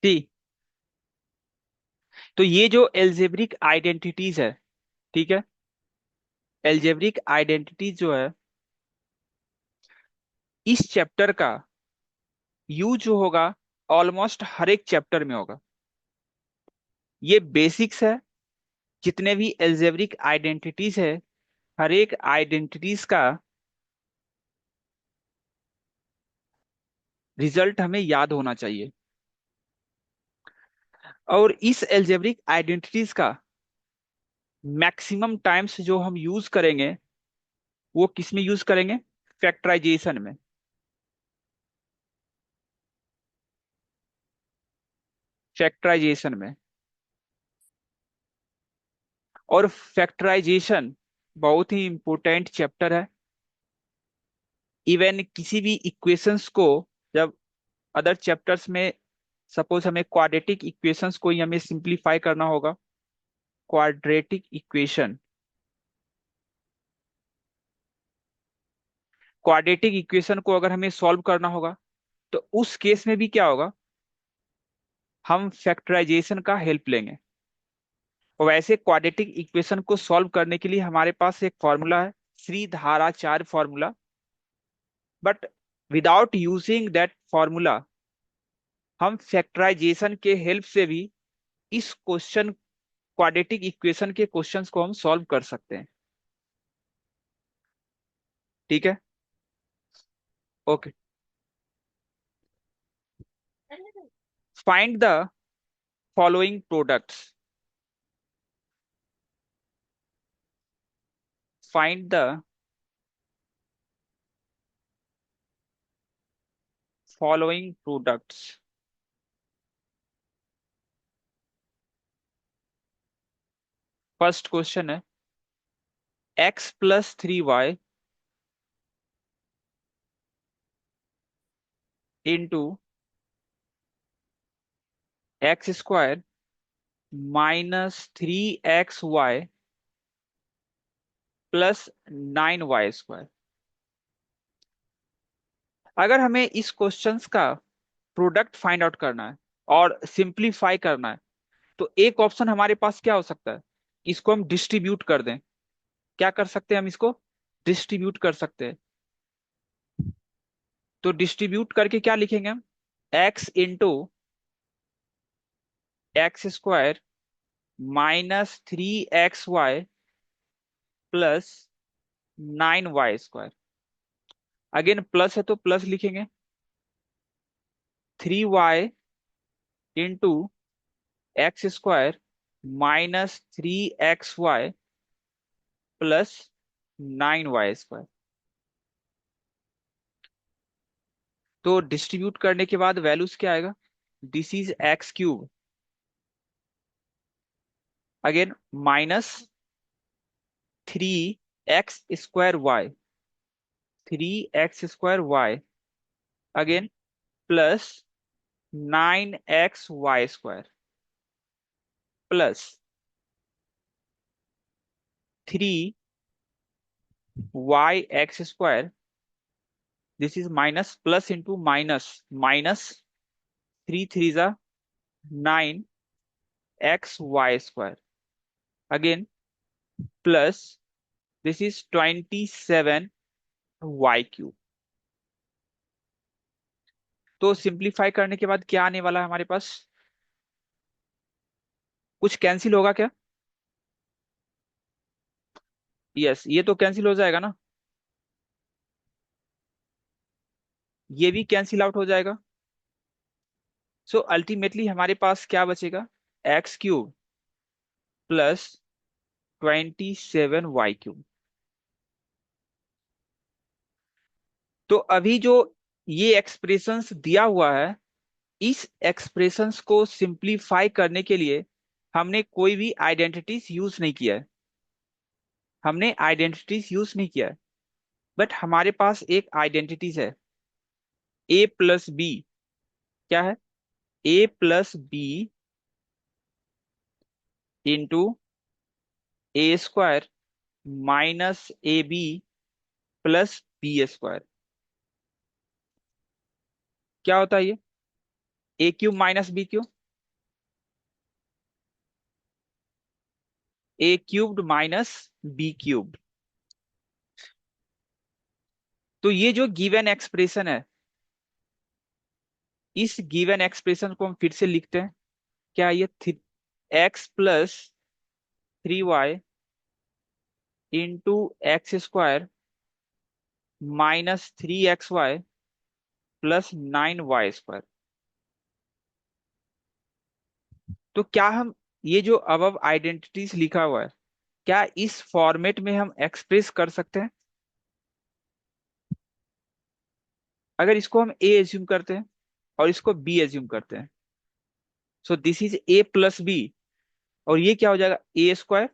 ठीक। तो ये जो एल्जेब्रिक आइडेंटिटीज है, ठीक है, एल्जेब्रिक आइडेंटिटीज जो है इस चैप्टर का यूज जो होगा ऑलमोस्ट हर एक चैप्टर में होगा। ये बेसिक्स है। जितने भी एल्जेब्रिक आइडेंटिटीज है, हर एक आइडेंटिटीज का रिजल्ट हमें याद होना चाहिए। और इस एल्जेब्रिक आइडेंटिटीज का मैक्सिमम टाइम्स जो हम यूज करेंगे वो किस में यूज करेंगे? फैक्टराइजेशन में। फैक्टराइजेशन में। और फैक्टराइजेशन बहुत ही इंपॉर्टेंट चैप्टर है। इवन किसी भी इक्वेशंस को जब अदर चैप्टर्स में सपोज हमें क्वाड्रेटिक इक्वेशंस को ही हमें सिंप्लीफाई करना होगा, क्वाड्रेटिक इक्वेशन, क्वाड्रेटिक इक्वेशन को अगर हमें सॉल्व करना होगा तो उस केस में भी क्या होगा? हम फैक्टराइजेशन का हेल्प लेंगे। और वैसे क्वाड्रेटिक इक्वेशन को सॉल्व करने के लिए हमारे पास एक फॉर्मूला है, Shridharacharya formula. But without using that formula हम फैक्टराइजेशन के हेल्प से भी इस क्वेश्चन, क्वाड्रेटिक इक्वेशन के क्वेश्चंस को हम सॉल्व कर सकते हैं। ठीक है। Okay. Find the following products. Find the following products. First question है x+3y into x² -3xy +9y²। अगर हमें इस क्वेश्चंस का प्रोडक्ट फाइंड आउट करना है और सिंप्लीफाई करना है तो एक ऑप्शन हमारे पास क्या हो सकता है? इसको हम डिस्ट्रीब्यूट कर दें। क्या कर सकते हैं हम इसको? डिस्ट्रीब्यूट कर सकते हैं। तो डिस्ट्रीब्यूट करके क्या लिखेंगे हम? x × x² -3xy +9y²। Again plus है तो प्लस लिखेंगे। 3y x² -3xy +9y²। तो डिस्ट्रीब्यूट करने के बाद वैल्यूज क्या आएगा? This is x³ again -3x²y, 3x² again +9xy² +3yx²। This is minus plus into minus, -3 3 9 xy² again plus this is 27y³। तो सिंप्लीफाई करने के बाद क्या आने वाला है हमारे पास? कुछ कैंसिल होगा क्या? यस, ये तो कैंसिल हो जाएगा ना। ये भी कैंसिल आउट हो जाएगा। सो अल्टीमेटली हमारे पास क्या बचेगा? x³ +27y³। तो अभी जो ये एक्सप्रेशंस दिया हुआ है, इस एक्सप्रेशंस को सिंप्लीफाई करने के लिए हमने कोई भी आइडेंटिटीज यूज नहीं किया है। हमने आइडेंटिटीज यूज नहीं किया है। बट हमारे पास एक आइडेंटिटीज है, a+b। क्या है? a+b into a² -ab +b²। क्या होता है ये? a³ -b³। ए क्यूब्ड माइनस बी क्यूब्ड। तो ये जो गिवन एक्सप्रेशन है, इस गिवन एक्सप्रेशन को हम फिर से लिखते हैं। क्या ये x plus 3y into x square minus 3xy plus 9y square. तो क्या हम ये जो अब आइडेंटिटीज लिखा हुआ है, क्या इस फॉर्मेट में हम एक्सप्रेस कर सकते हैं? अगर इसको हम ए एज्यूम करते हैं और इसको बी एज्यूम करते हैं, so this is A plus B, और ये क्या हो जाएगा, A square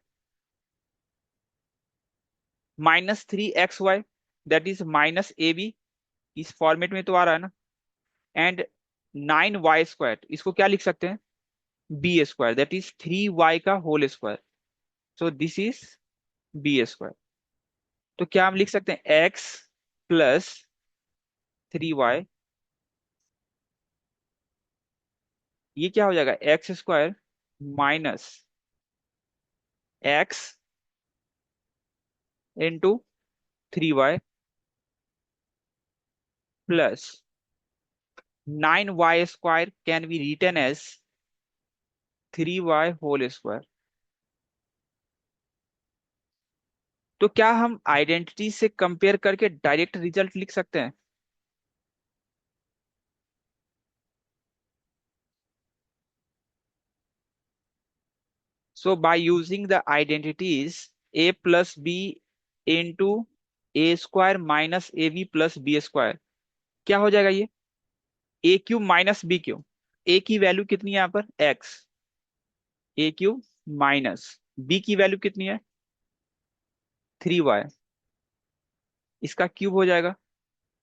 minus 3xy that is minus A B. इस फॉर्मेट में तो आ रहा है ना। एंड 9y स्क्वायर, इसको क्या लिख सकते हैं, B square that is 3y का whole square. So this is B square. तो क्या हम लिख सकते हैं एक्स प्लस 3y, ये क्या हो जाएगा, x square minus x into 3y plus 9y square can be written as 3y whole square. तो क्या हम आइडेंटिटी से कंपेयर करके डायरेक्ट रिजल्ट लिख सकते हैं? So by using the identities a plus B into A square minus A B plus B square, क्या हो जाएगा ये, ए cube minus B cube. A की वैल्यू कितनी है यहाँ पर, X, A cube minus B की वैल्यू कितनी है, 3y, इसका क्यूब हो जाएगा।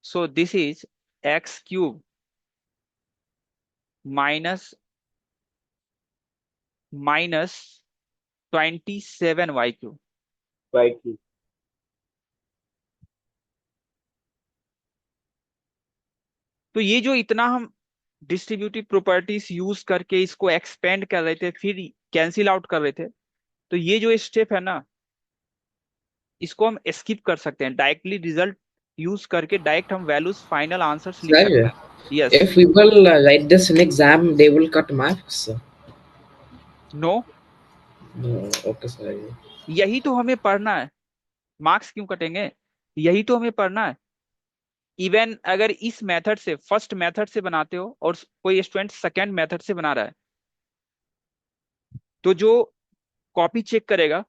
So this is X cube minus minus 27y cube. Y3। तो ये जो इतना हम डिस्ट्रीब्यूटिव प्रॉपर्टीज यूज करके इसको एक्सपेंड कर रहे थे, फिर कैंसिल आउट कर रहे थे, तो ये जो स्टेप है ना, इसको हम स्किप कर सकते हैं। डायरेक्टली रिजल्ट यूज करके डायरेक्ट हम वैल्यूज फाइनल आंसर्स लिख सकते Sir, हैं। Yes. if we will write this in exam, they will cut marks. No, No, okay, sir. यही तो हमें पढ़ना है, मार्क्स क्यों कटेंगे, यही तो हमें पढ़ना है। इवन अगर इस मेथड से, फर्स्ट मेथड से बनाते हो और कोई स्टूडेंट सेकंड मेथड से बना रहा है, तो जो कॉपी चेक करेगा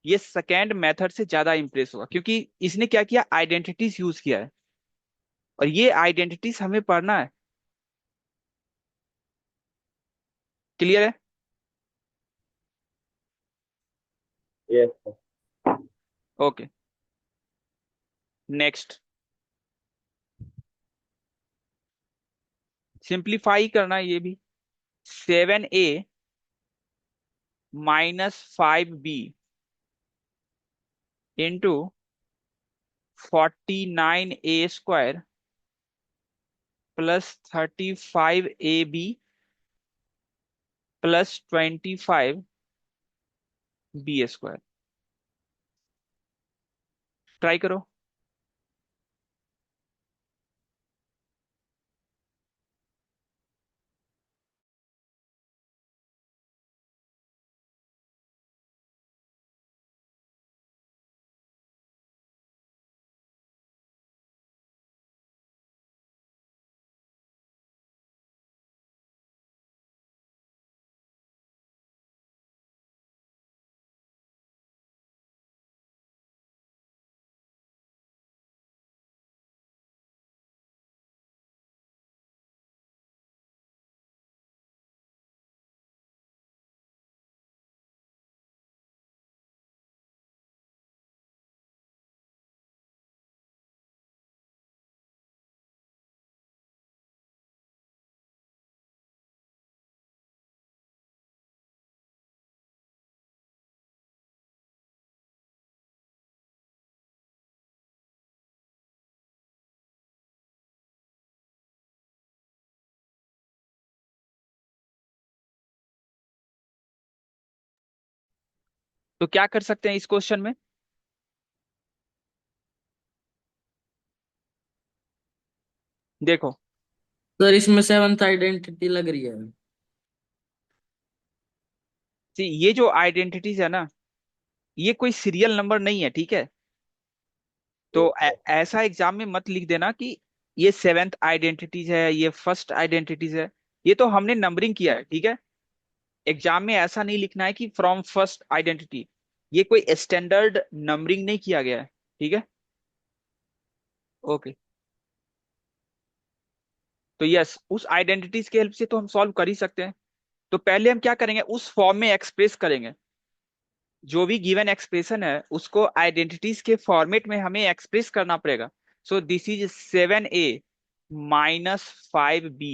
ये सेकंड मेथड से ज्यादा इंप्रेस होगा, क्योंकि इसने क्या किया, आइडेंटिटीज यूज किया है, और ये आइडेंटिटीज हमें पढ़ना है। क्लियर है? Yes, sir. Okay, next. Simplify करना है ये भी। 7a minus 5b into 49a square plus 35ab plus 25b square. Try करो। तो क्या कर सकते हैं इस क्वेश्चन में? देखो, सर इसमें सेवंथ आइडेंटिटी लग रही है। ये जो आइडेंटिटीज है ना, ये कोई सीरियल नंबर नहीं है, ठीक है? तो ऐसा एग्जाम में मत लिख देना कि ये सेवेंथ आइडेंटिटीज है, ये फर्स्ट आइडेंटिटीज है। ये तो हमने नंबरिंग किया है, ठीक है? एग्जाम में ऐसा नहीं लिखना है कि फ्रॉम फर्स्ट आइडेंटिटी। ये कोई स्टैंडर्ड नंबरिंग नहीं किया गया है, ठीक है? ओके। तो यस, उस आइडेंटिटीज के हेल्प से तो हम सॉल्व कर ही सकते हैं। तो पहले हम क्या करेंगे, उस फॉर्म में एक्सप्रेस करेंगे। जो भी गिवन एक्सप्रेशन है उसको आइडेंटिटीज के फॉर्मेट में हमें एक्सप्रेस करना पड़ेगा। So this is 7a minus 5b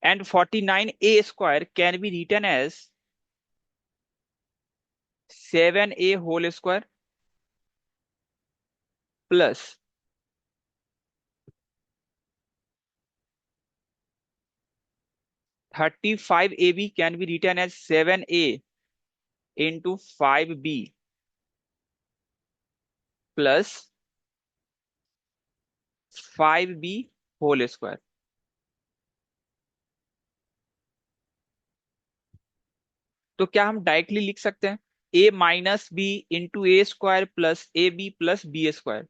and 49a² can be written as 7a whole square plus 35ab can be written as 7a into 5b plus 5b whole square. तो क्या हम directly लिख सकते हैं a - b into a² plus ab plus b²?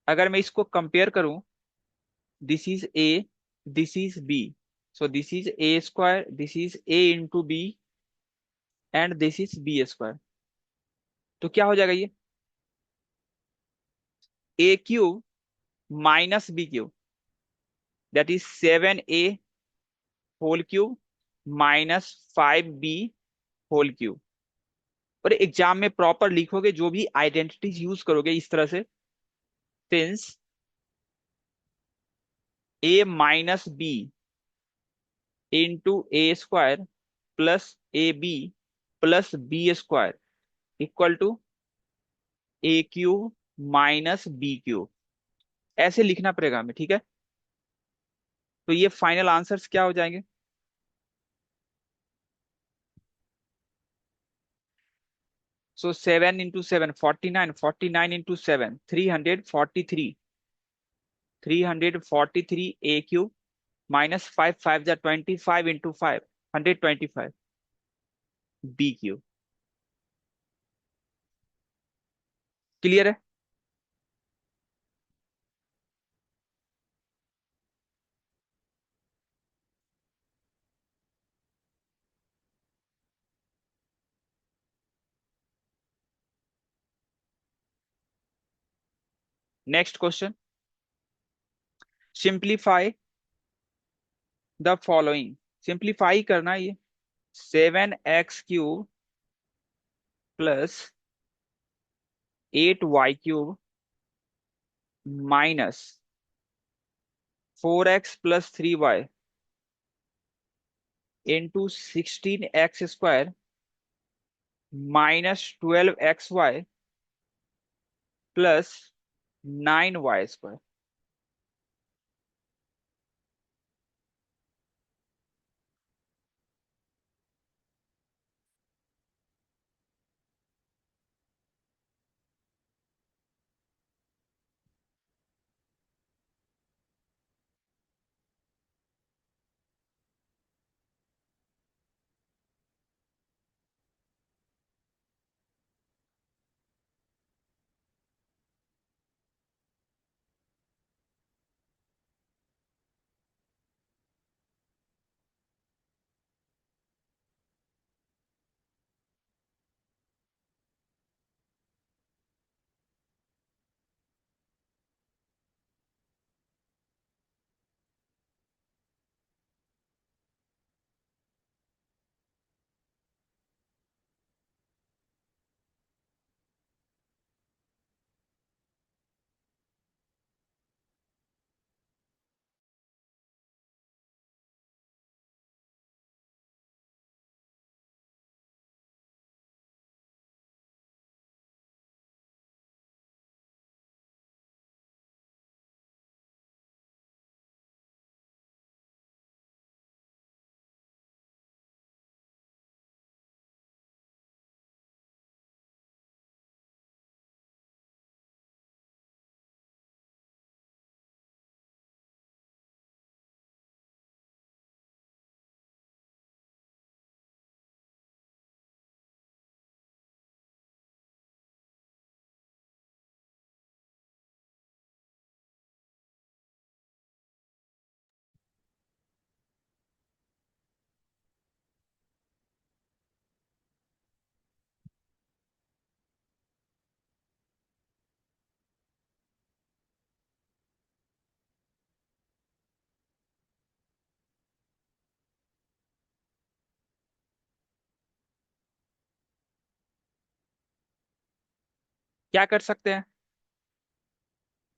अगर मैं इसको compare करूं, this is a, this is b, so this is a², this is a into b and this is b²। तो क्या हो जाएगा ये? a³ minus b³ that is 7a whole cube minus 5b whole cube. और exam में proper लिखोगे, जो भी आइडेंटिटीज यूज करोगे इस तरह से, since a - b into a² plus ab plus b² equal to a³ minus b³। ऐसे लिखना पड़ेगा हमें, ठीक है? तो ये फाइनल आंसर्स क्या हो जाएंगे? सो 7 इंटू 7 49, 49 इंटू 7 343, 343 a³ माइनस 5 5 जा 25 इंटू 5 125 b³। क्लियर है? Next question, simplify the following. Simplify करना है ये। 7x³ plus 8y³ minus 4x plus 3y into 16x² minus 12xy plus 9y²। क्या कर सकते हैं?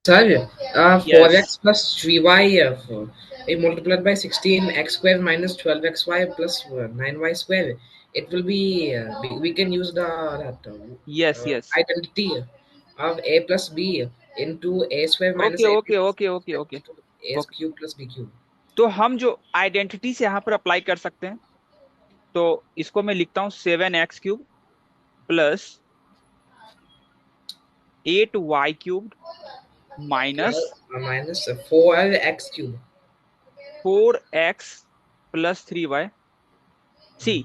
Sir, yes 4x plus 3y multiplied by 16x square minus 12xy plus 9y square. It will be, we can use the that, yes yes identity of a plus b into a square minus okay ab okay plus okay c okay square okay into a okay. cube plus b cube. तो हम जो identity से यहाँ पर apply कर सकते हैं, तो इसको मैं लिखता हूँ 7x³ plus 8y³ minus Minus 4x cube. 4x plus 3y। सी,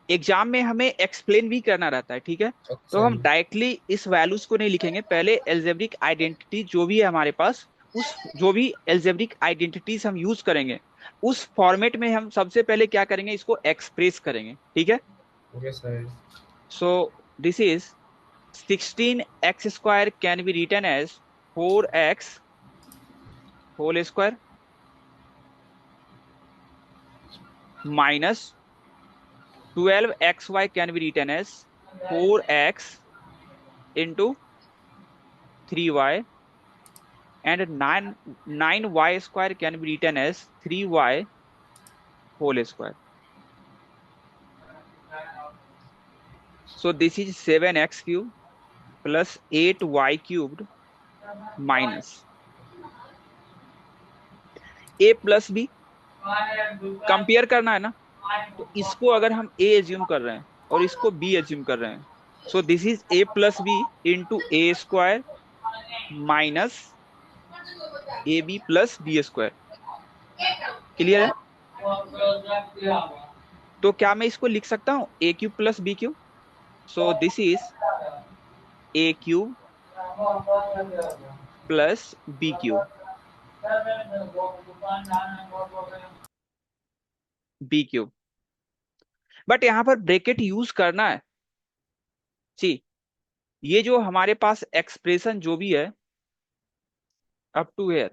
एग्जाम में हमें एक्सप्लेन भी करना रहता है, ठीक है? Okay, तो हम sorry. डायरेक्टली इस वैल्यूज को नहीं लिखेंगे, पहले एल्जेब्रिक आइडेंटिटी जो भी है हमारे पास, उस जो भी एल्जेब्रिक आइडेंटिटीज हम यूज करेंगे, उस फॉर्मेट में हम सबसे पहले क्या करेंगे, इसको एक्सप्रेस करेंगे, ठीक है? Okay, sorry. So this is 16x² can be written as 4x whole square minus 12xy can be written as 4x into 3y and 9y² can be written as 3y whole square. So this is 7x³ plus 8y³ minus a plus b, compare करना है ना, तो इसको अगर हम a assume कर रहे हैं और इसको b एज्यूम कर रहे हैं, so this is a plus B into a² minus A B plus b²। Clear है? तो क्या मैं इसको लिख सकता हूँ a³ plus b³? So this is a³ plus b³ b³। But यहां पर ब्रैकेट यूज करना है। सी, ये जो हमारे पास एक्सप्रेशन जो भी है अप टू हेयर,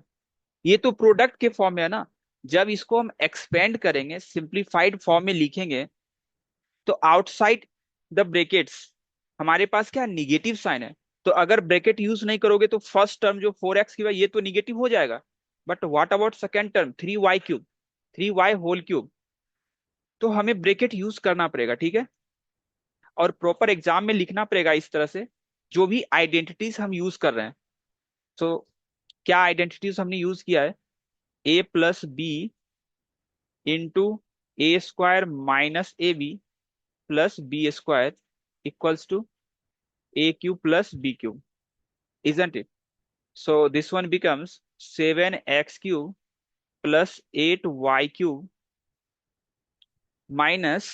ये तो प्रोडक्ट के फॉर्म में है ना। जब इसको हम एक्सपेंड करेंगे, सिंप्लीफाइड फॉर्म में लिखेंगे, तो आउटसाइड द ब्रैकेट्स हमारे पास क्या निगेटिव साइन है। तो अगर ब्रैकेट यूज नहीं करोगे तो फर्स्ट टर्म जो 4x की है ये तो निगेटिव हो जाएगा। But what about second term 3y³, 3y whole cube? तो हमें ब्रैकेट यूज करना पड़ेगा, ठीक है? और प्रॉपर एग्जाम में लिखना पड़ेगा इस तरह से, जो भी आइडेंटिटीज हम यूज कर रहे हैं। तो क्या आइडेंटिटीज हमने यूज किया है? a plus B into a² minus A B plus b² equals to a³ plus b³, isn't it? So this one becomes 7x³ plus 8y³ minus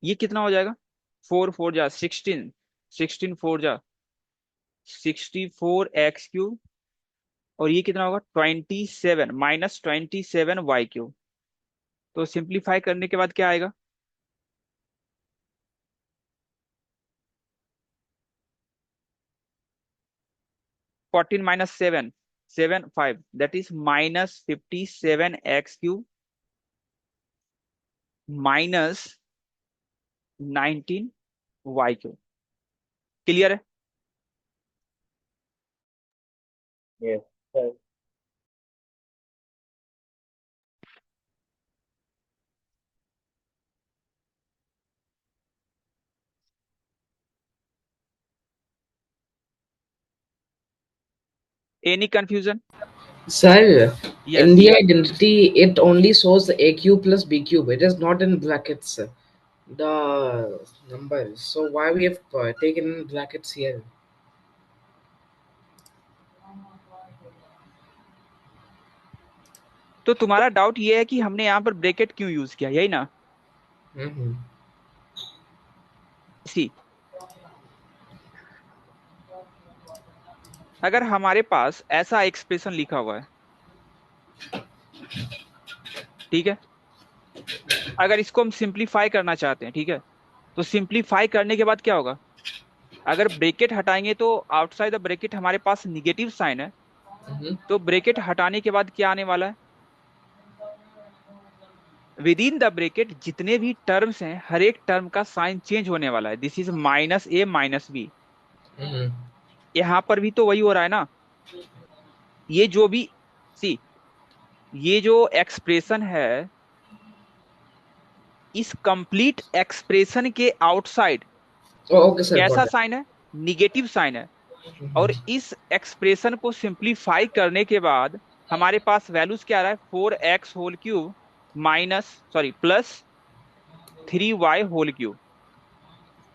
ये कितना हो जाएगा? 4 4 जा 16, 16 4 जा 64x³ और ये कितना होगा 27 माइनस 27y³। तो सिंप्लीफाई करने के बाद क्या आएगा? 14 minus 7 7 5 that is minus 57x³ minus 19y³। Clear है? Yes, sir. Any confusion? Sir, in yes. the identity, it only shows a cube plus b cube. It is not in brackets, the number. So why we have taken brackets here? तो तुम्हारा doubt ये है कि हमने यहाँ पर bracket क्यों use किया, यही ना? Mm-hmm. सी, अगर हमारे पास ऐसा एक्सप्रेशन लिखा हुआ है, ठीक है, अगर इसको हम सिंप्लीफाई करना चाहते हैं, ठीक है, तो सिंप्लीफाई करने के बाद क्या होगा? अगर ब्रैकेट हटाएंगे तो आउटसाइड द ब्रैकेट हमारे पास निगेटिव साइन है, Mm-hmm. तो ब्रैकेट हटाने के बाद क्या आने वाला है? विद इन द ब्रेकेट जितने भी टर्म्स हैं हर एक टर्म का साइन चेंज होने वाला है। This is minus A minus B. Mm-hmm. यहां पर भी तो वही हो रहा है ना। ये जो भी सी ये जो एक्सप्रेशन है, इस कंप्लीट एक्सप्रेशन के outside Oh, okay, sir. Got कैसा that. साइन है? निगेटिव साइन है। और Mm-hmm. इस एक्सप्रेशन को सिंप्लीफाई करने के बाद हमारे पास वैल्यूज क्या आ रहा है? 4x whole cube minus sorry plus 3y whole cube.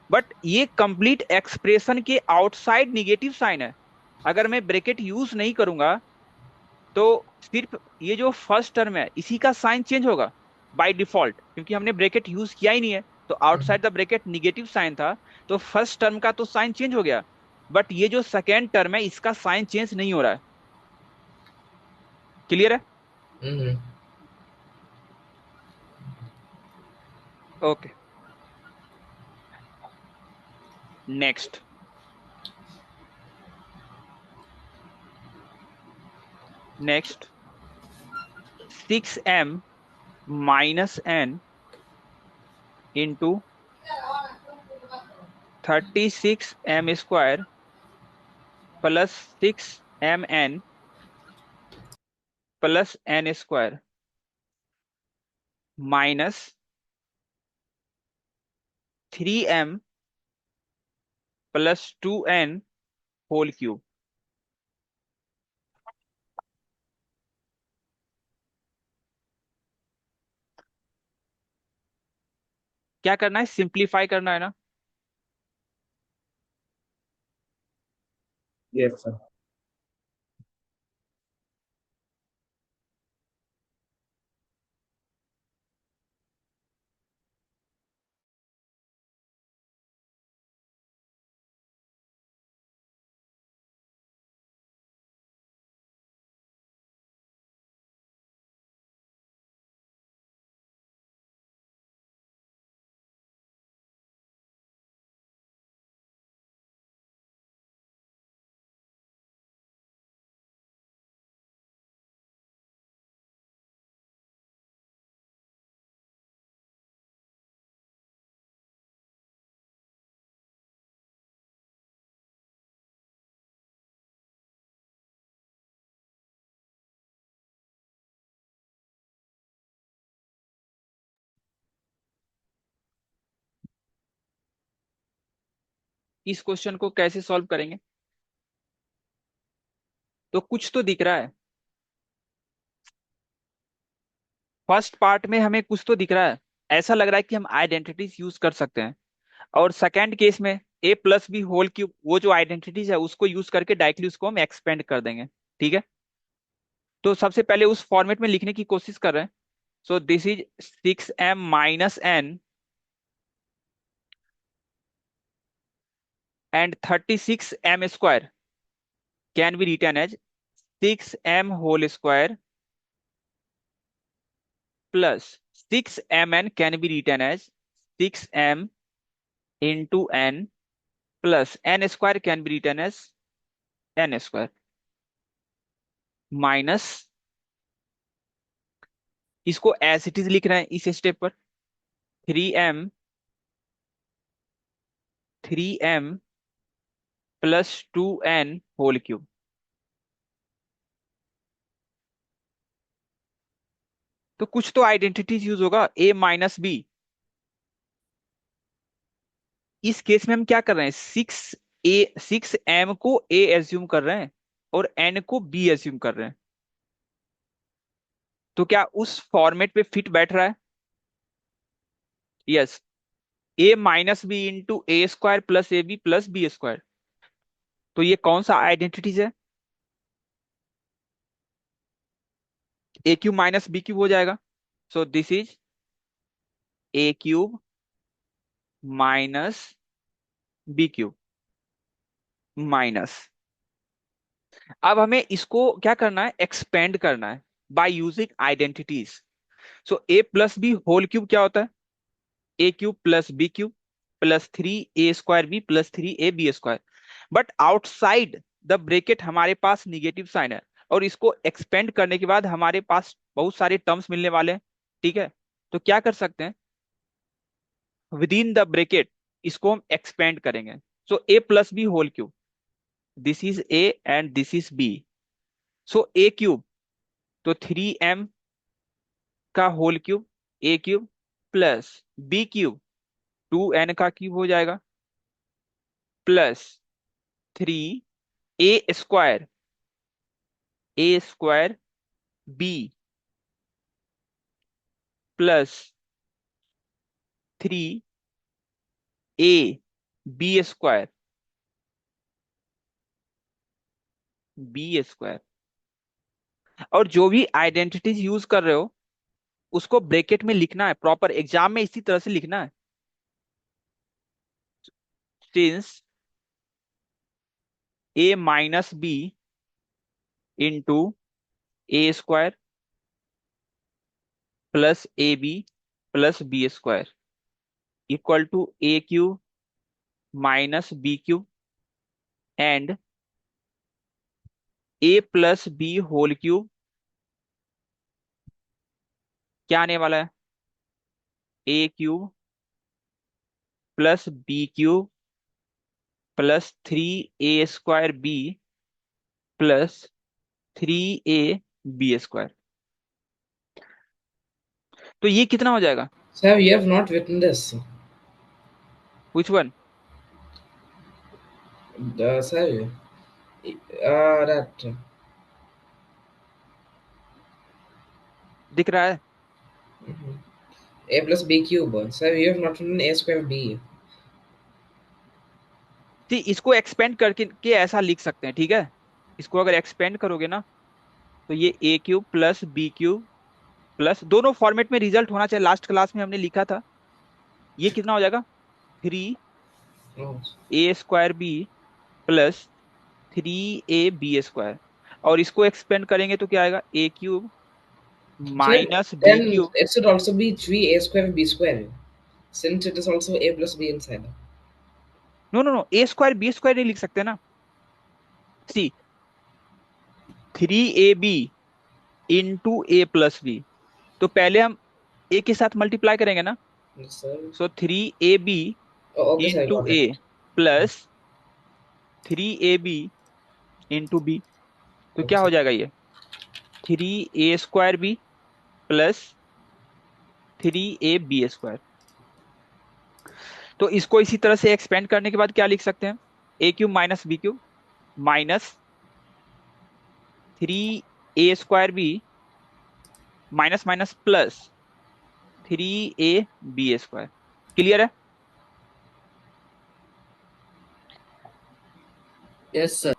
But ये कंप्लीट एक्सप्रेशन के आउटसाइड निगेटिव साइन है। अगर मैं ब्रैकेट यूज नहीं करूंगा तो सिर्फ ये जो फर्स्ट टर्म है इसी का साइन चेंज होगा बाय डिफॉल्ट, क्योंकि हमने ब्रैकेट यूज किया ही नहीं है। तो outside the bracket negative sign था, तो फर्स्ट टर्म का तो साइन चेंज हो गया। बट ये जो सेकेंड टर्म है इसका साइन चेंज नहीं हो रहा है। क्लियर है? Mm-hmm. Okay, next. Next 6m minus n into 36m² plus 6mn plus n² minus 3m plus 2n whole cube. क्या करना है? सिंप्लीफाई करना है ना। Yes, sir. इस क्वेश्चन को कैसे सॉल्व करेंगे? तो कुछ तो दिख रहा है। फर्स्ट पार्ट में हमें कुछ तो दिख रहा है। ऐसा लग रहा है कि हम आइडेंटिटीज यूज कर सकते हैं। और सेकंड केस में a+b होल क्यूब, वो जो आइडेंटिटीज है उसको यूज करके डायरेक्टली उसको हम एक्सपेंड कर देंगे। ठीक है, तो सबसे पहले उस फॉर्मेट में लिखने की कोशिश कर रहे हैं। So this is 6m minus n and 36m² can be written as 6m whole square plus 6mn can be written as 6m into n plus n² can be written as n² minus, इसको as it is लिख रहे हैं इस step पर, 3m plus 2n whole cube. तो कुछ तो identities use होगा, a माइनस बी। इस केस में हम क्या कर रहे हैं? 6m को a एज्यूम कर रहे हैं और n को b एज्यूम कर रहे हैं। तो क्या उस फॉर्मेट पे फिट बैठ रहा है? Yes, a minus B into a² plus ab plus b²। तो ये कौन सा आइडेंटिटीज है? a³ माइनस b³ हो जाएगा। So this is a³ minus b³ minus, अब हमें इसको क्या करना है? एक्सपेंड करना है by using identities. So a+b whole cube क्या होता है? a³ plus b³ plus 3a² b plus 3ab²। But outside the bracket हमारे पास निगेटिव साइन है, और इसको एक्सपेंड करने के बाद हमारे पास बहुत सारे टर्म्स मिलने वाले हैं। ठीक है, तो क्या कर सकते हैं, विद इन द ब्रेकेट इसको हम एक्सपेंड करेंगे। So A plus B whole cube, this is A and this is B. So A cube, तो 3m का whole cube, A cube plus B cube 2n का क्यूब हो जाएगा, plus 3 A square B plus 3 A B square. और जो भी identities use कर रहे हो उसको ब्रैकेट में लिखना है, प्रॉपर एग्जाम में इसी तरह से लिखना है। Since a minus B into A square plus a B plus B square equal to A cube minus B cube and a plus B whole cube क्या आने वाला है, a cube plus B cube plus 3 A square B plus 3 A B square. तो ये कितना हो जाएगा, Sir, you have not written this. Which one? Sir, that दिख रहा है? a plus b cube. Sir, you have not written a square b. तो इसको एक्सपेंड करके ऐसा लिख सकते हैं, ठीक है। इसको अगर एक्सपेंड करोगे ना तो ये ए cube plus B cube plus, दोनों फॉर्मेट में रिजल्ट होना चाहिए, लास्ट क्लास में हमने लिखा था। ये कितना हो जाएगा, 3 Oh. A square B plus 3 A B square. और इसको एक्सपेंड करेंगे तो क्या आएगा, a cube Sir, minus b then cube. it should also be 3a square b square, since it is also a plus b inside. No no no, A square B square नहीं लिख सकते ना। See 3 AB into ए plus B, तो पहले हम ए के साथ multiply करेंगे ना। Yes, sir. So 3 AB Oh, okay, sir, into got A it. Plus 3 AB into B, तो Okay, क्या हो sir. जाएगा ये, 3 A square B plus 3 A B square. तो इसको इसी तरह से एक्सपेंड करने के बाद क्या लिख सकते हैं, ए cube minus B cube minus 3 A square b minus minus plus 3 A B square. Clear है? Yes sir.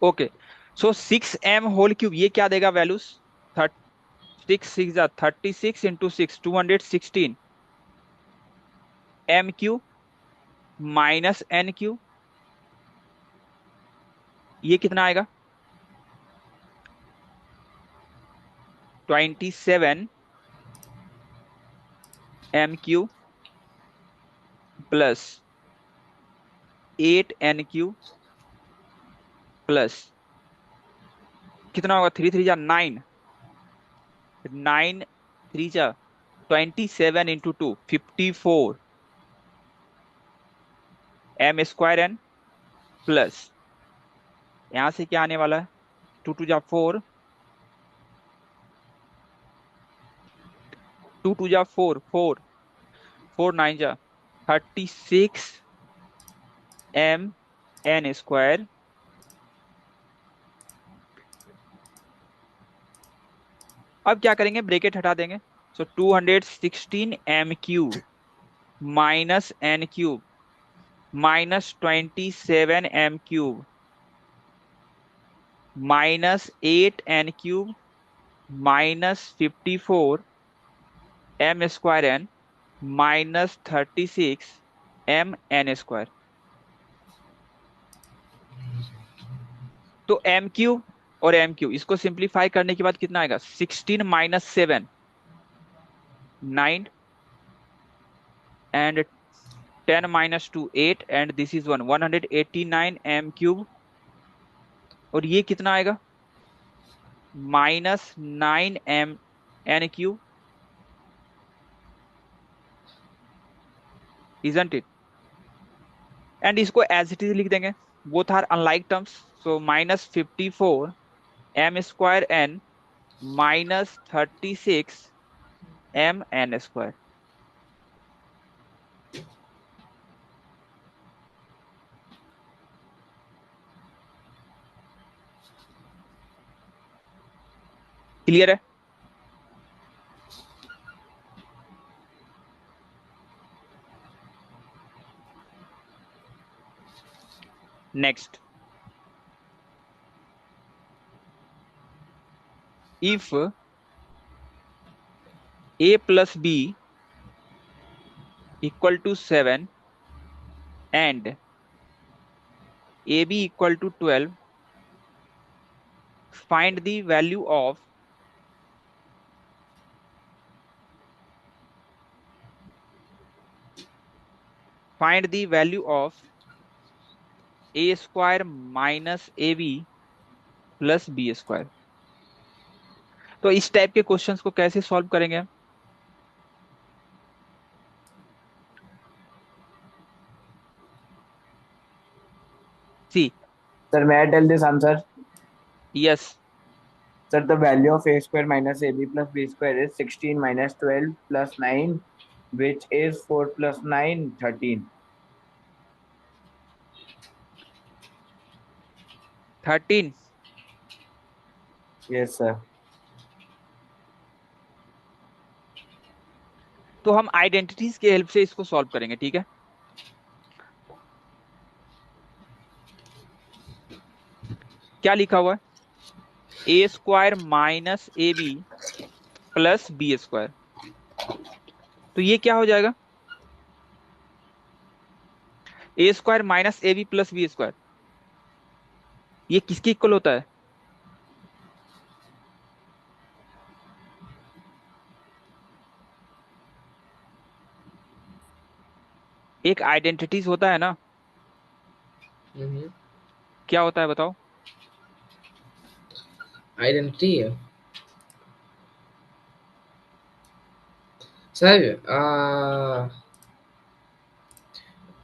Okay, so 6m whole cube ये क्या देगा values, 36 into 6 216 m cube minus n cube, ये कितना आएगा, 27 m cube plus 8n cube plus कितना होगा, 3 3 9, 9 3 27 into 2 54 m square n plus यहां से क्या आने वाला है, 2 2 4, 2 2 4 4 4 9 36 m n स्क्वायर अब क्या करेंगे, ब्रैकेट हटा देंगे। सो 216 m cube minus n cube minus 27 m cube minus 8n cube minus 54 m square n minus 36 m n square. तो m क्यूब और m क्यूब इसको सिंप्लीफाई करने के बाद कितना आएगा, 16 minus 7 9 and 10 minus 2 8 and this is 189 m cube. और ये कितना आएगा, minus 9m n cube, isn't it? And इसको एज इट इज लिख देंगे, both are unlike terms, so -54m² n -36m n²। Clear है? Next, if a+b = 7 and ab = 12, find the value of a² minus ab plus b²। तो इस type के questions को कैसे solve करेंगे हम? सी, Sir, may I tell this answer? Yes, Sir, the value of a square minus ab plus b square is 16 minus 12 plus 9, which is 4 plus 9, 13. 13। Yes, sir. तो हम identities के हेल्प से इसको सॉल्व करेंगे, ठीक है? क्या लिखा हुआ है? a² minus ab plus b²। तो ये क्या हो जाएगा? a² minus ab plus b², ये किसके इक्वल होता है? एक आइडेंटिटीज होता है ना, क्या होता है बताओ? आइडेंटिटी है sir,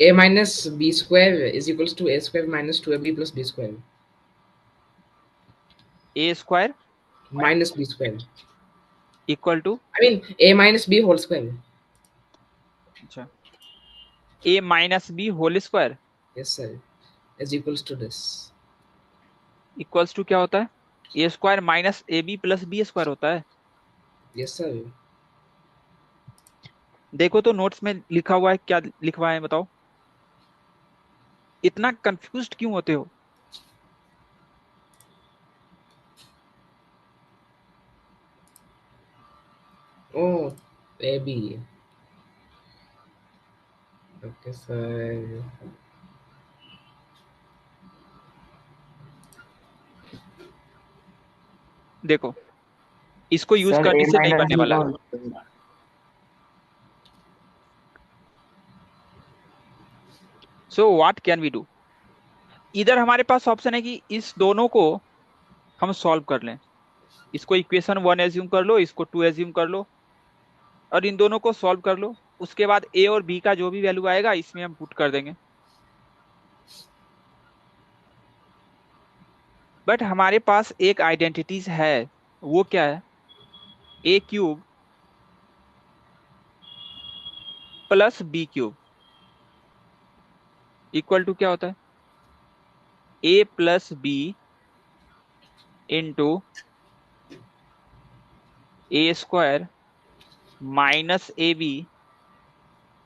a minus b square is equals to a square minus 2ab plus b square a² minus b square. Equal to, I mean a minus b whole square. अच्छा, a minus B whole square Yes sir, is equals to this. इक्वल्स टू क्या होता है? a² minus A B plus b² होता है। Yes sir. देखो तो नोट्स में लिखा हुआ है, क्या लिखवा है बताओ? इतना कंफ्यूज्ड क्यों होते हो? Oh, ab. Okay sir. देखो, इसको यूज Sir, करने a से नहीं minus बनने b वाला। whole. So what can we do? इधर हमारे पास ऑप्शन है कि इस दोनों को हम सॉल्व कर लें। इसको इक्वेशन 1 एज्यूम कर लो, इसको 2 एज्यूम कर लो, और इन दोनों को सॉल्व कर लो। उसके बाद ए और बी का जो भी वैल्यू आएगा इसमें हम पुट कर देंगे। बट हमारे पास एक आइडेंटिटीज है, वो क्या है? a³ plus b³ equal to क्या होता है? a+b into a² minus A B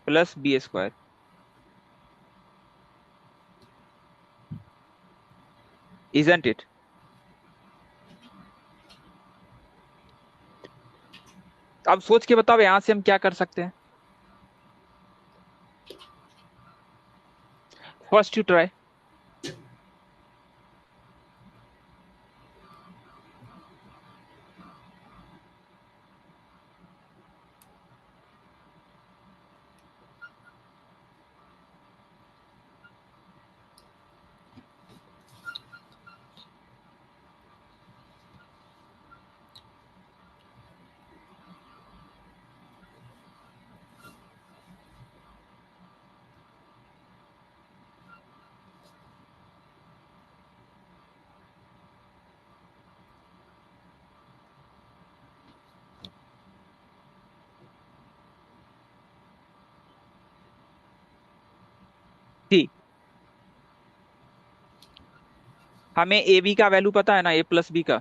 plus b²। Isn't it? अब सोच के बताओ यहां से हम क्या कर सकते हैं। First you try. ठीक, हमें ए बी का वैल्यू पता है ना, ए प्लस बी का,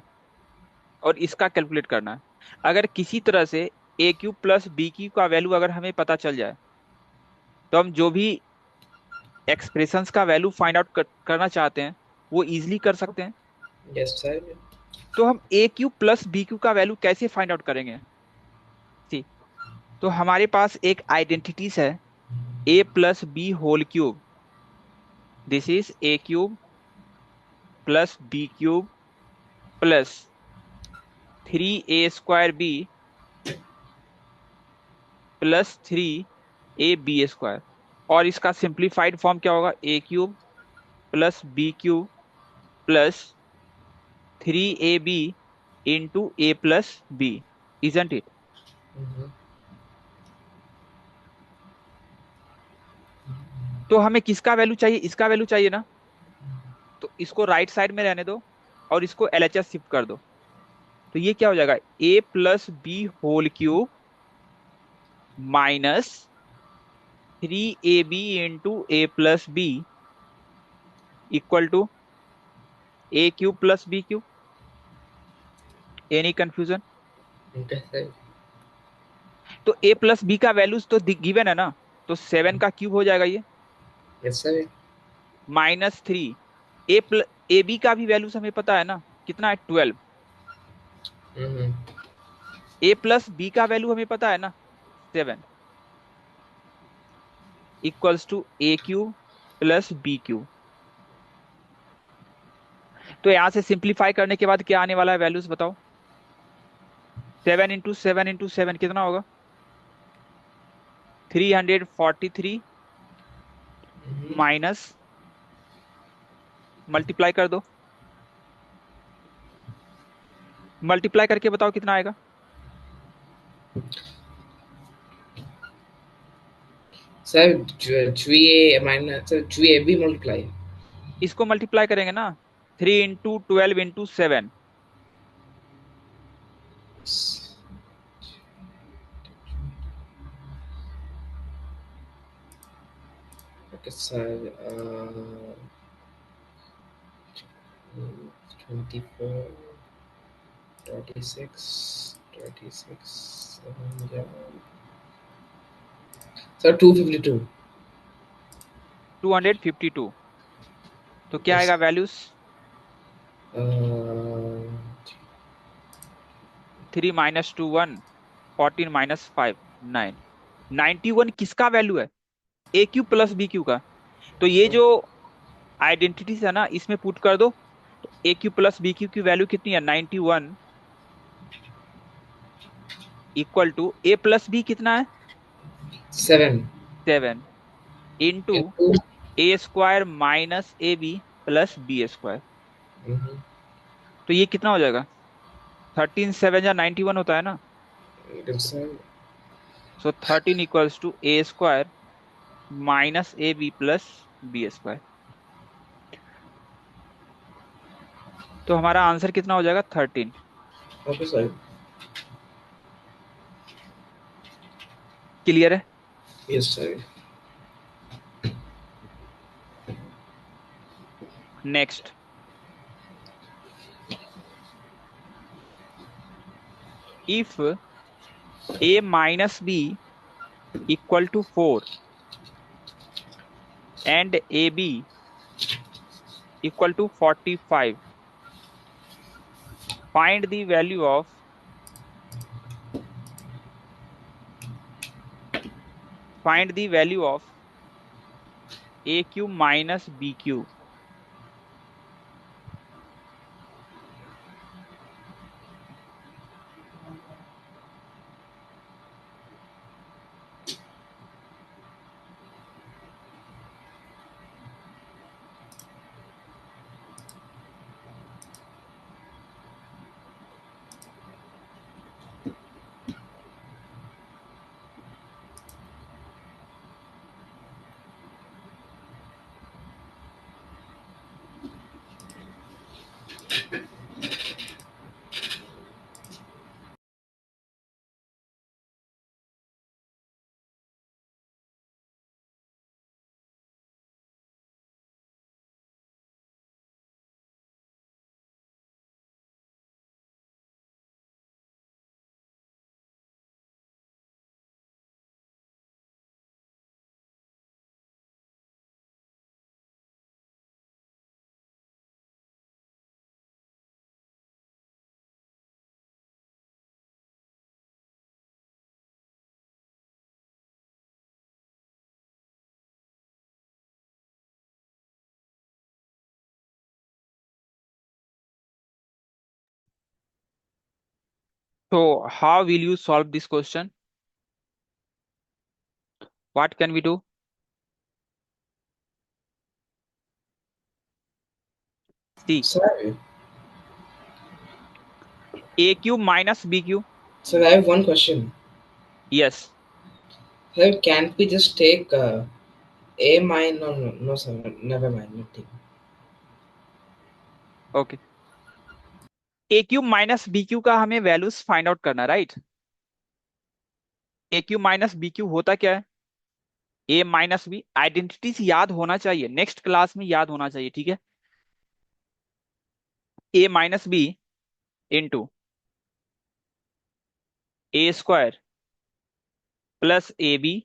और इसका कैलकुलेट करना है। अगर किसी तरह से ए क्यूब प्लस बी क्यूब का वैल्यू अगर हमें पता चल जाए, तो हम जो भी एक्सप्रेशंस का वैल्यू फाइंड आउट करना चाहते हैं वो इजीली कर सकते हैं। Yes, sir. तो हम a cube plus B cube का वैल्यू कैसे फाइंड आउट करेंगे? ठीक, तो हमारे पास एक आइडेंटिटीज है, a plus B whole cube, this is a cube plus B cube plus 3a² b plus 3ab²। और इसका सिंप्लीफाइड फॉर्म क्या होगा? A cube plus B cube plus 3ab into A plus b, isn't it? Mhm. तो हमें किसका value चाहिए? इसका value चाहिए ना, तो इसको राइट साइड में रहने दो और इसको एलएचएस शिफ्ट कर दो। तो ये क्या हो जाएगा? A plus B whole cube minus 3ab into A plus b equal to A cube plus B cube. Any confusion? Okay, sir. तो ए प्लस बी का वैल्यूज तो गिवन है ना, तो 7 का क्यूब हो जाएगा ये, Yes, sir. -3। ए बी का भी वैल्यूज हमें पता है ना, कितना है? 12। Mhm. ए प्लस बी का वैल्यू हमें पता है ना, 7, equals to A cube plus B cube. तो यहां से सिंप्लीफाई करने के बाद क्या आने वाला है वैल्यूज बताओ? 7 इंटू 7 कितना होगा? 343 Mhm. माइनस, मल्टीप्लाई कर दो, मल्टीप्लाई करके बताओ कितना आएगा? Sir, 3a minus, sir, 3ab multiply. इसको मल्टीप्लाई करेंगे ना, 3 into 12 into 7। Okay, sir. 24, 26, 26, 7, yeah. Sir, 252. 252। तो क्या Yes. आएगा वैल्यूज? Uh, 3 - 2 1, 14 - 5 9। 91 किसका वैल्यू है? ए क्यू प्लस बी क्यू का। तो ये जो आइडेंटिटीज है ना, इसमें पुट कर दो। तो a cube plus b cube की वैल्यू कितनी है? 91 equal to a plus b कितना है? 7 7 into into. A² minus A B plus बी²। Mhm. तो ये कितना हो जाएगा? 13 7 या 91 होता है ना। Yes, sir. So 13 equals to A² minus A B plus बी²। तो हमारा आंसर कितना हो जाएगा? 13। Okay, sir. क्लियर है? Yes, sir. Next, if a minus b equal to 4 and a b equal to 45, find the value of a cube minus b cube. So how will you solve this question? What can we do? See, Sir, a cube minus b cube. sir, I have one question. Yes. Sir, can't we just take a minus? No, no, no, sir. Never mind. Nothing. Okay. a cube minus B cube का हमें values find out करना, right? A cube minus B cube होता क्या है? A minus B. Identities याद होना चाहिए, next class में याद होना चाहिए, ठीक है? A minus B into A square plus a B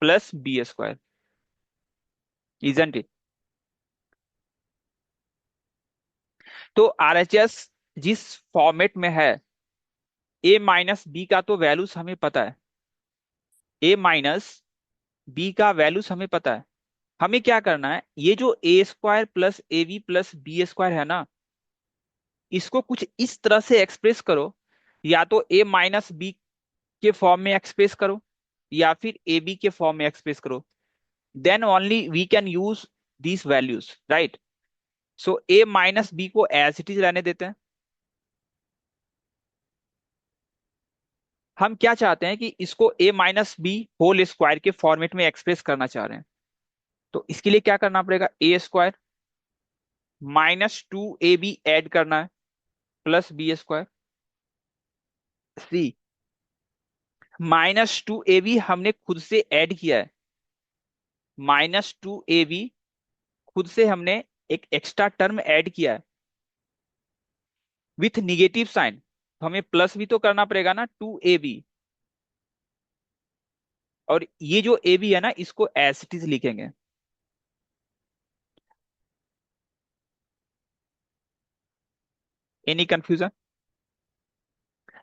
plus B square, isn't it? तो आरएचएस जिस फॉर्मेट में है, ए माइनस बी का तो वैल्यूज हमें पता है, ए माइनस बी का वैल्यूज हमें पता है। हमें क्या करना है, ये जो a square plus a B plus B square है ना, इसको कुछ इस तरह से एक्सप्रेस करो, या तो ए माइनस बी के फॉर्म में एक्सप्रेस करो या फिर ए बी के फॉर्म में एक्सप्रेस करो, then only we can use these values, right? So A minus B को एज इट इज रहने देते हैं। हम क्या चाहते हैं कि इसको A minus B whole square के फॉर्मेट में एक्सप्रेस करना चाह रहे हैं। तो इसके लिए क्या करना पड़ेगा, a square minus two a b add करना है plus B square. See, minus two a b हमने खुद से ऐड किया है, माइनस टू ए बी खुद से हमने एक एक्स्ट्रा टर्म ऐड किया है विथ निगेटिव साइन, तो हमें प्लस भी तो करना पड़ेगा ना, टू ए बी। और ये जो ए बी है ना, इसको एज इट इज लिखेंगे। Any confusion?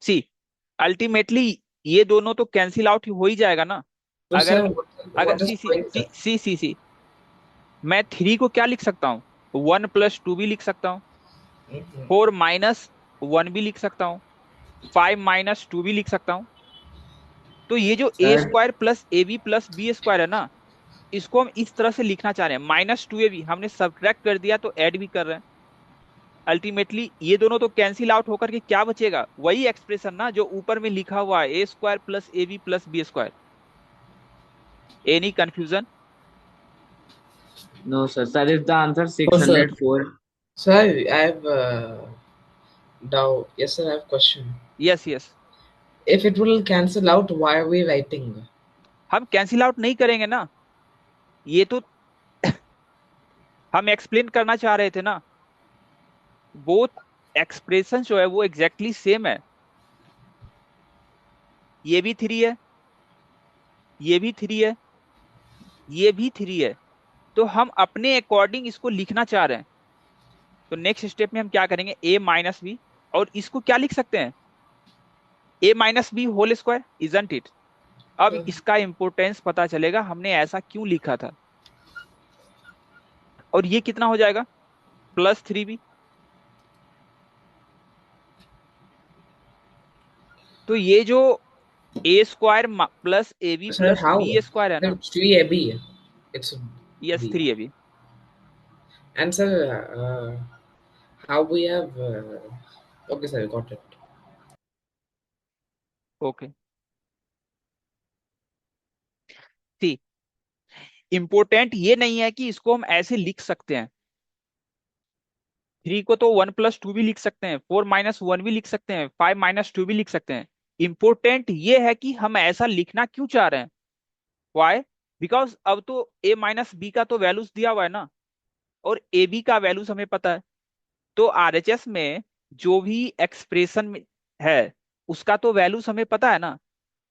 सी, अल्टीमेटली ये दोनों तो कैंसिल आउट हो ही जाएगा ना। So, अगर sir, अगर what is C C point? सी सी सी सी मैं थ्री को क्या लिख सकता हूँ, वन प्लस टू भी लिख सकता हूँ, Mhm. फोर माइनस वन भी लिख सकता हूँ, फाइव माइनस टू भी लिख सकता हूँ। तो ये जो a sir square plus a B plus B square है ना, इसको हम इस तरह से लिखना चाह रहे हैं। माइनस टू ए बी हमने सब्ट्रैक्ट कर दिया तो ऐड भी कर रहे हैं। अल्टीमेटली ये दोनों तो कैंसिल आउट होकर के क्या बचेगा, वही एक्सप्रेशन ना जो ऊपर में लिखा हुआ है, a square plus a B plus B square. Any confusion? no sir, sir is the answer Oh, sir. 604. Sir, I have doubt. Yes, sir, I have question. Yes yes. If it will cancel out, why are we writing? हम cancel out नहीं करेंगे ना, ये तो हम explain करना चाह रहे थे ना। बोथ एक्सप्रेशन जो है वो एग्जैक्टली सेम है। ये भी थ्री है, ये भी थ्री है, ये भी थ्री है, तो हम अपने अकॉर्डिंग इसको लिखना चाह रहे हैं। तो नेक्स्ट स्टेप में हम क्या करेंगे, ए माइनस बी, और इसको क्या लिख सकते हैं, a minus B whole square, isn't it? अब इसका इंपोर्टेंस पता चलेगा हमने ऐसा क्यों लिखा था। और ये कितना हो जाएगा, प्लस थ्री बी। तो ये जो a square plus a b Sir, plus how? B square है ना, It's 3AB. It's yes B. Three A b. And sir, how we have? Okay, sir, got it. Okay, see, important ये नहीं है कि इसको हम ऐसे लिख सकते हैं। थ्री को तो वन प्लस टू भी लिख सकते हैं, फोर माइनस वन भी लिख सकते हैं, फाइव माइनस टू भी लिख सकते हैं। इंपोर्टेंट ये है कि हम ऐसा लिखना क्यों चाह रहे हैं। वाई? बिकॉज अब तो ए माइनस बी का तो वैल्यूज दिया हुआ है ना, और ए बी का वैल्यूज हमें पता है। तो आरएचएस में जो भी एक्सप्रेशन है उसका तो वैल्यूज हमें पता है ना।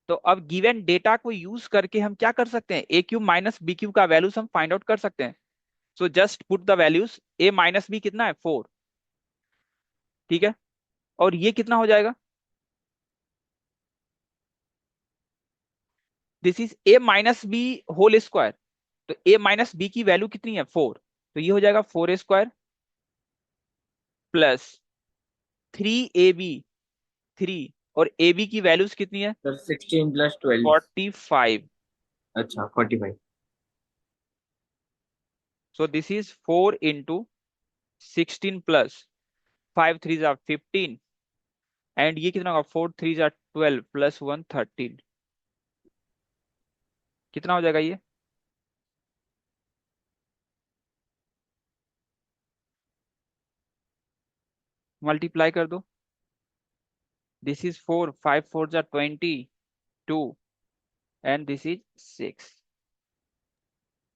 तो अब गिवन डेटा को यूज करके हम क्या कर सकते हैं, ए क्यूब माइनस बी क्यूब का वैल्यूज हम फाइंड आउट कर सकते हैं। So just put the values, A minus B कितना है, फोर, ठीक है? और ये कितना हो जाएगा, this is A minus B whole square. तो ए माइनस बी की वैल्यू कितनी है, फोर, तो ये हो जाएगा फोर स्क्वायर प्लस थ्री ए बी, थ्री और ए बी की वैल्यूज कितनी है? सर 16 प्लस 12। 45. अच्छा 45। So this is 4 into 16 plus 5 threes are 15 and ये कितना होगा? 4 threes are 12 plus 1 13. कितना हो जाएगा ये? मल्टीप्लाई कर दो. This is 4, 5 fours are 22 and this is 6.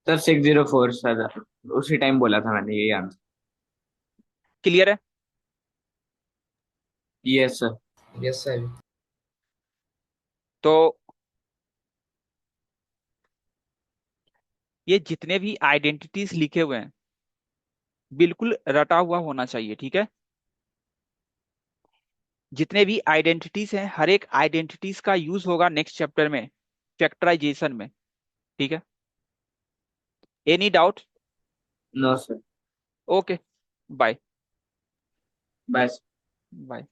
Sir 604 sir, उसी टाइम बोला था मैंने यही आंसर। क्लियर है? Yes sir. Yes, sir. तो ये जितने भी आइडेंटिटीज लिखे हुए हैं बिल्कुल रटा हुआ होना चाहिए, ठीक है? जितने भी आइडेंटिटीज हैं हर एक आइडेंटिटीज का यूज होगा नेक्स्ट चैप्टर में फैक्टराइजेशन में, ठीक है? Any doubt? No sir. Okay, bye. बस। बाय.